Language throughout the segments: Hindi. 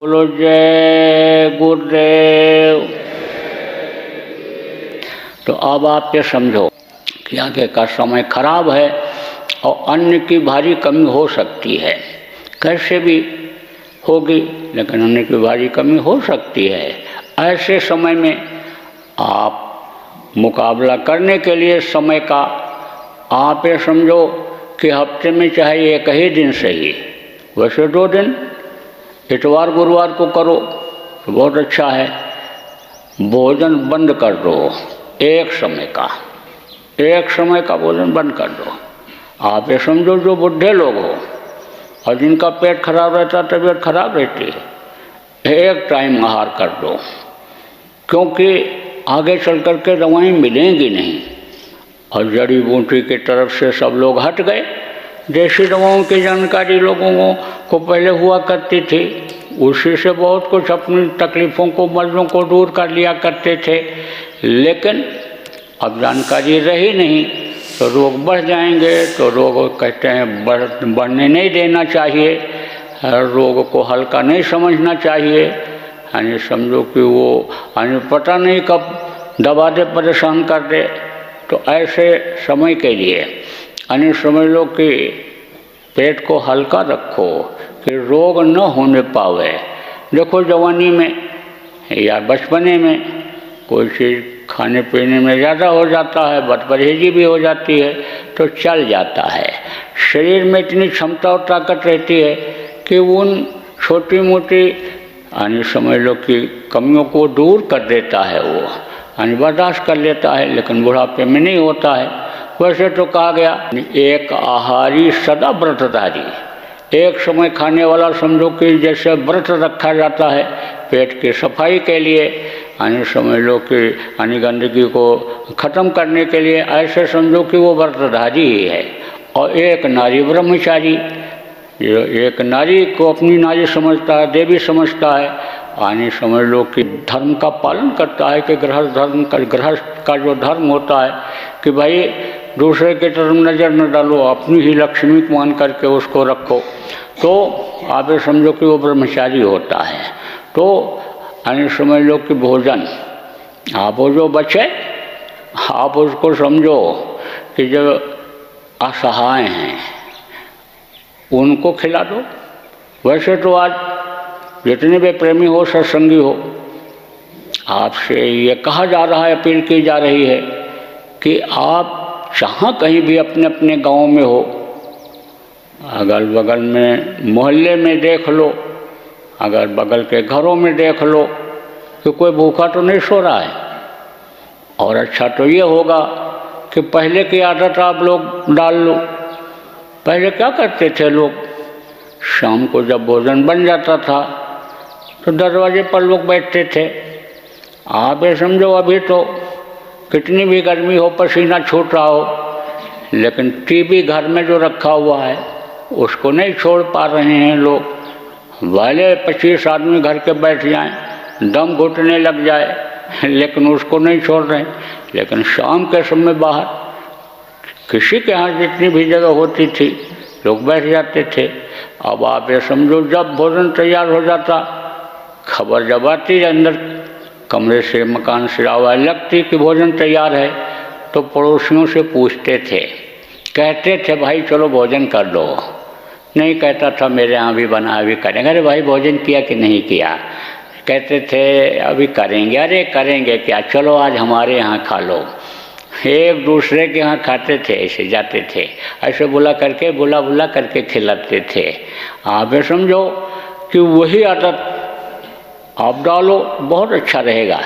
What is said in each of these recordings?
बोलो जय गुरुदेव। तो अब आप ये समझो कि आगे का समय खराब है और अन्न की भारी कमी हो सकती है। कैसे भी होगी, लेकिन अन्न की भारी कमी हो सकती है। ऐसे समय में आप मुकाबला करने के लिए समय का आप ये समझो कि हफ्ते में चाहे एक ही दिन सही, वैसे 2 दिन इतवार गुरुवार को करो तो बहुत अच्छा है। भोजन बंद कर दो, एक समय का भोजन बंद कर दो। आप ये समझो जो बुढ़े लोग हो और जिनका पेट खराब रहता, तबीयत खराब रहती है, एक टाइम आहार कर दो, क्योंकि आगे चल कर के दवाएँ मिलेंगी नहीं। और जड़ी बूटी की तरफ से सब लोग हट गए। देसी दवाओं की जानकारी लोगों को पहले हुआ करती थी, उसी से बहुत कुछ अपनी तकलीफ़ों को मर्ज़ों को दूर कर लिया करते थे। लेकिन अब जानकारी रही नहीं तो रोग बढ़ जाएंगे। तो रोग कहते हैं बढ़ने नहीं देना चाहिए, रोग को हल्का नहीं समझना चाहिए। यानी समझो कि वो पता नहीं कब दबा दे, परेशान कर दे। तो ऐसे समय के लिए समझ लो कि पेट को हल्का रखो कि रोग न होने पावे। देखो जवानी में या बचपने में कोई चीज़ खाने पीने में ज़्यादा हो जाता है, बदपरहेजी भी हो जाती है, तो चल जाता है। शरीर में इतनी क्षमता और ताकत रहती है कि उन छोटी मोटी समझ लो कि कमियों को दूर कर देता है। वो बर्दाश्त कर लेता है, लेकिन बुढ़ापे में नहीं होता है। वैसे तो कहा गया एक आहारी सदा व्रतधारी। एक समय खाने वाला समझो कि जैसे व्रत रखा जाता है पेट की सफाई के लिए, समझ लो कि गंदगी को ख़त्म करने के लिए, ऐसे समझो कि वो व्रतधारी ही है। और एक नारी ब्रह्मचारी, जो एक नारी को अपनी नारी समझता है, देवी समझता है, समझ लो कि धर्म का पालन करता है कि गृहस्थ का जो धर्म होता है कि भाई दूसरे की तरफ नज़र न डालो, अपनी ही लक्ष्मी को मान करके उसको रखो। तो आप ये समझो कि वो ब्रह्मचारी होता है। तो समझ लो कि भोजन आप जो बचे आप उसको समझो कि जो असहाय हैं उनको खिला दो। वैसे तो आज जितने भी प्रेमी हो, सत्संगी हो, आपसे ये कहा जा रहा है, अपील की जा रही है कि आप जहाँ कहीं भी अपने अपने गांव में हो, अगल बगल में मोहल्ले में देख लो, अगर बगल के घरों में देख लो कि कोई भूखा तो नहीं सो रहा है। और अच्छा तो ये होगा कि पहले की आदत आप लोग डाल लो। पहले क्या करते थे लोग, शाम को जब भोजन बन जाता था तो दरवाजे पर लोग बैठते थे। आप ये समझो अभी तो कितनी भी गर्मी हो, पसीना छूट रहा हो, लेकिन टीवी घर में जो रखा हुआ है उसको नहीं छोड़ पा रहे हैं लोग। वाले 25 आदमी घर के बैठ जाएं, दम घुटने लग जाए, लेकिन उसको नहीं छोड़ रहे। लेकिन शाम के समय बाहर किसी के यहाँ जितनी भी जगह होती थी लोग बैठ जाते थे। अब आप ये समझो जब भोजन तैयार हो जाता, खबर जब आती अंदर कमरे से, मकान से आवाज़ लगती कि भोजन तैयार है, तो पड़ोसियों से पूछते थे, कहते थे भाई चलो भोजन कर दो। नहीं कहता था मेरे यहाँ भी बना, अभी करेंगे। अरे भाई भोजन किया कि नहीं किया? कहते थे अभी करेंगे। अरे करेंगे क्या, चलो आज हमारे यहाँ खा लो। एक दूसरे के यहाँ खाते थे, ऐसे जाते थे, ऐसे बुला करके खिलाते थे। आप ये समझो कि वही आदत आप डालो, बहुत अच्छा रहेगा।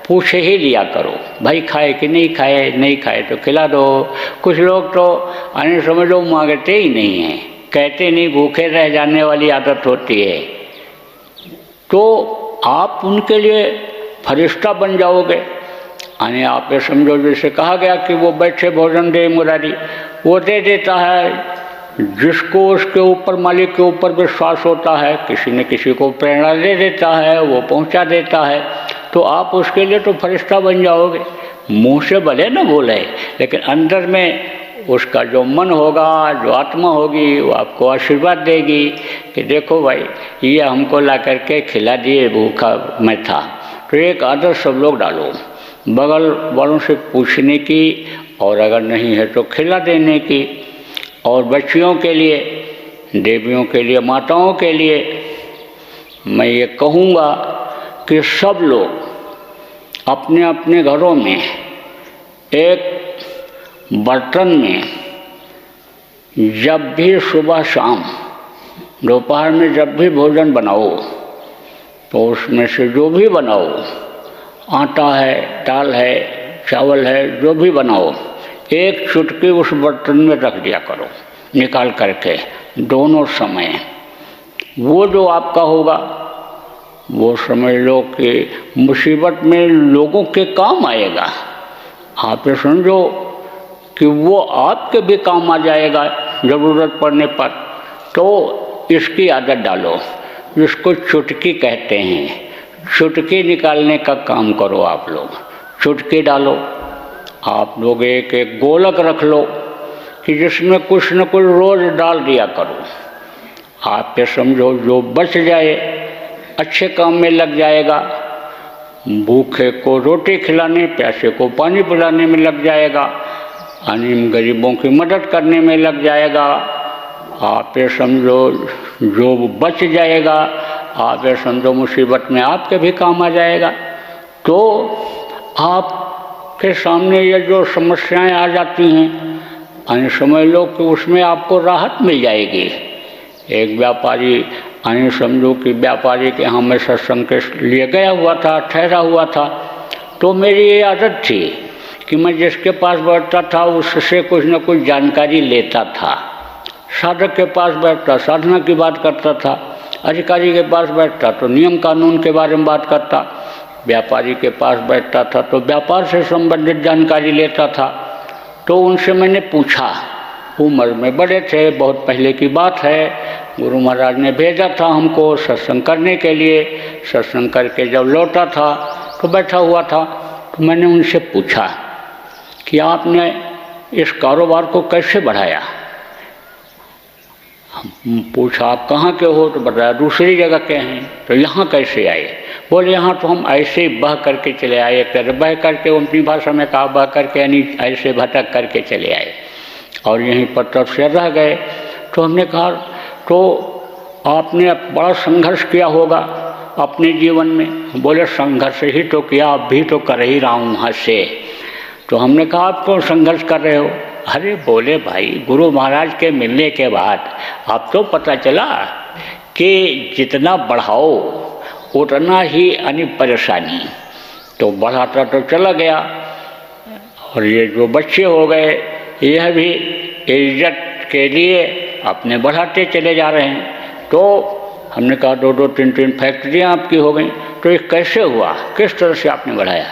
पूछे ही लिया करो, भाई खाए कि नहीं खाए, नहीं खाए तो खिला दो। कुछ लोग तो समझ लो मांगते ही नहीं हैं, कहते नहीं, भूखे रह जाने वाली आदत होती है। तो आप उनके लिए फरिश्ता बन जाओगे। आप ये समझो जैसे कहा गया कि वो बैठे भोजन दे मुरारी, वो दे देता है जिसको उसके ऊपर, मालिक के ऊपर विश्वास होता है। किसी न किसी को प्रेरणा दे देता है, वो पहुंचा देता है। तो आप उसके लिए तो फरिश्ता बन जाओगे। मुंह से भले न बोले, लेकिन अंदर में उसका जो मन होगा, जो आत्मा होगी, वो आपको आशीर्वाद देगी कि देखो भाई ये हमको ला करके खिला दिए, भूखा मैं था। तो एक आदत सब लोग डालो, बगल वालों से पूछने की, और अगर नहीं है तो खिला देने की। और बच्चियों के लिए, देवियों के लिए, माताओं के लिए मैं ये कहूँगा कि सब लोग अपने अपने घरों में एक बर्तन में जब भी सुबह शाम दोपहर में जब भी भोजन बनाओ तो उसमें से जो भी बनाओ, आटा है, दाल है, चावल है, जो भी बनाओ, एक चुटकी उस बर्तन में रख दिया करो निकाल करके दोनों समय। वो जो आपका होगा वो समझ लो कि मुसीबत में लोगों के काम आएगा। आप ये समझो कि वो आपके भी काम आ जाएगा ज़रूरत पड़ने पर। तो इसकी आदत डालो, जिसको चुटकी कहते हैं। चुटकी निकालने का काम करो आप लोग, चुटकी डालो। आप लोग एक एक गोलक रख लो कि जिसमें कुछ न कुछ रोज़ डाल दिया करो। आप ये समझो जो बच जाए अच्छे काम में लग जाएगा। भूखे को रोटी खिलाने, प्यासे को पानी पिलाने में लग जाएगा, अनिम गरीबों की मदद करने में लग जाएगा। आप ये समझो जो बच जाएगा, आप ये समझो मुसीबत में आपके भी काम आ जाएगा। तो आपके सामने ये जो समस्याएं आ जाती हैं, अन्य समझ लो कि उसमें आपको राहत मिल जाएगी। एक व्यापारी, अन्य समझो कि व्यापारी के यहाँ मैं सत्संग के लिए गया हुआ था, ठहरा हुआ था। तो मेरी ये आदत थी कि मैं जिसके पास बैठता था उससे कुछ न कुछ जानकारी लेता था। साधक के पास बैठता साधना की बात करता था, अधिकारी के पास बैठता तो नियम कानून के बारे में बात करता, व्यापारी के पास बैठता था तो व्यापार से संबंधित जानकारी लेता था। तो उनसे मैंने पूछा, उम्र में बड़े थे, बहुत पहले की बात है, गुरु महाराज ने भेजा था हमको सत्संग करने के लिए। सत्संग करके जब लौटा था तो बैठा हुआ था, तो मैंने उनसे पूछा कि आपने इस कारोबार को कैसे बढ़ाया। पूछा आप कहाँ के हो, तो बताया दूसरी जगह के हैं। तो यहाँ कैसे आए? बोले यहाँ तो हम ऐसे ही बह करके चले आए। एक तरह बह करके, अपनी भाषा में कहा बह करके, यानी ऐसे भटक करके चले आए और यहीं पर तब से रह गए। तो हमने कहा तो आपने बड़ा संघर्ष किया होगा अपने जीवन में। बोले संघर्ष ही तो किया, अब भी तो कर ही रहा हूँ वहाँ से। तो हमने कहा आप क्यों संघर्ष कर रहे हो? अरे बोले भाई गुरु महाराज के मिलने के बाद अब तो पता चला कि जितना बढ़ाओ उतना ही यानी परेशानी। तो बढ़ाता तो चला गया, और ये जो बच्चे हो गए यह भी इज्जत के लिए अपने बढ़ाते चले जा रहे हैं। तो हमने कहा 2-2, 3-3 फैक्ट्रियाँ आपकी हो गई, तो ये कैसे हुआ, किस तरह से आपने बढ़ाया?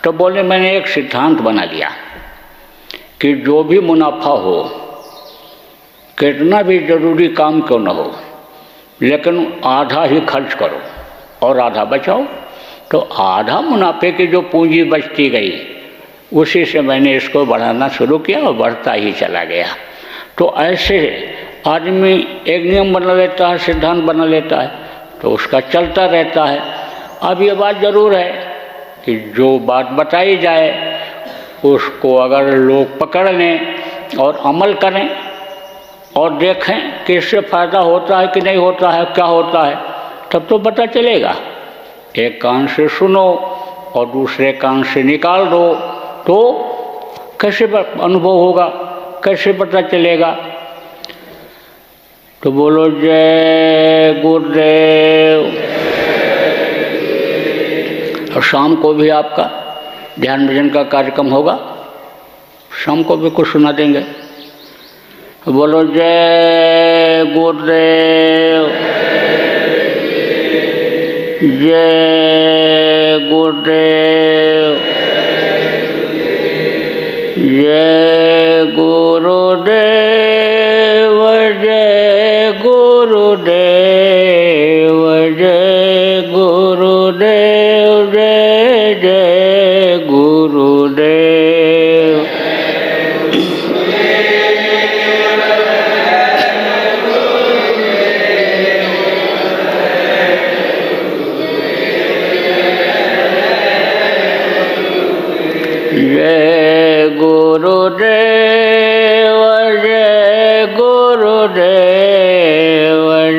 तो बोले मैंने एक सिद्धांत बना लिया कि जो भी मुनाफा हो, कितना भी जरूरी काम क्यों न हो, लेकिन आधा ही खर्च करो और आधा बचाओ। तो आधा मुनाफे की जो पूंजी बचती गई उसी से मैंने इसको बढ़ाना शुरू किया और बढ़ता ही चला गया। तो ऐसे आदमी एक नियम बना लेता है, सिद्धांत बना लेता है, तो उसका चलता रहता है। अब ये बात ज़रूर है कि जो बात बताई जाए उसको अगर लोग पकड़ लें और अमल करें और देखें कि इससे फ़ायदा होता है कि नहीं होता है, क्या होता है, तब तो पता चलेगा। एक कान से सुनो और दूसरे कान से निकाल दो तो कैसे अनुभव होगा, कैसे पता चलेगा? तो बोलो जय गुरुदेव। और शाम को भी आपका ध्यान भजन का कार्यक्रम होगा, शाम को भी कुछ सुना देंगे। बोलो जय गुरुदेव, जय गुरुदेव, जय गुरुदेव, जय गुरुदेव, जय गुरुदेव, जय जय गुरुदेव। जय गुरुदेव जय गुरुदेव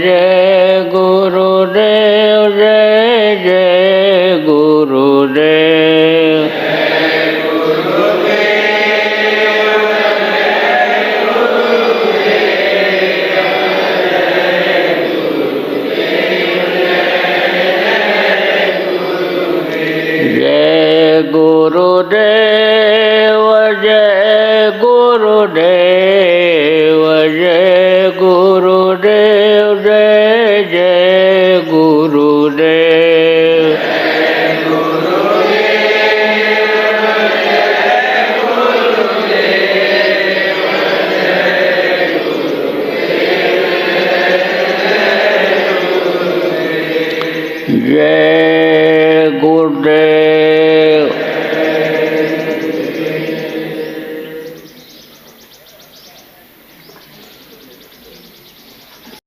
जय गुरुदेव जय जय गुरुदेव। जय गुरुदेव जय गुरुदेव जय गुरुदेव जय जय गुरुदेव। जय गुरुदेव।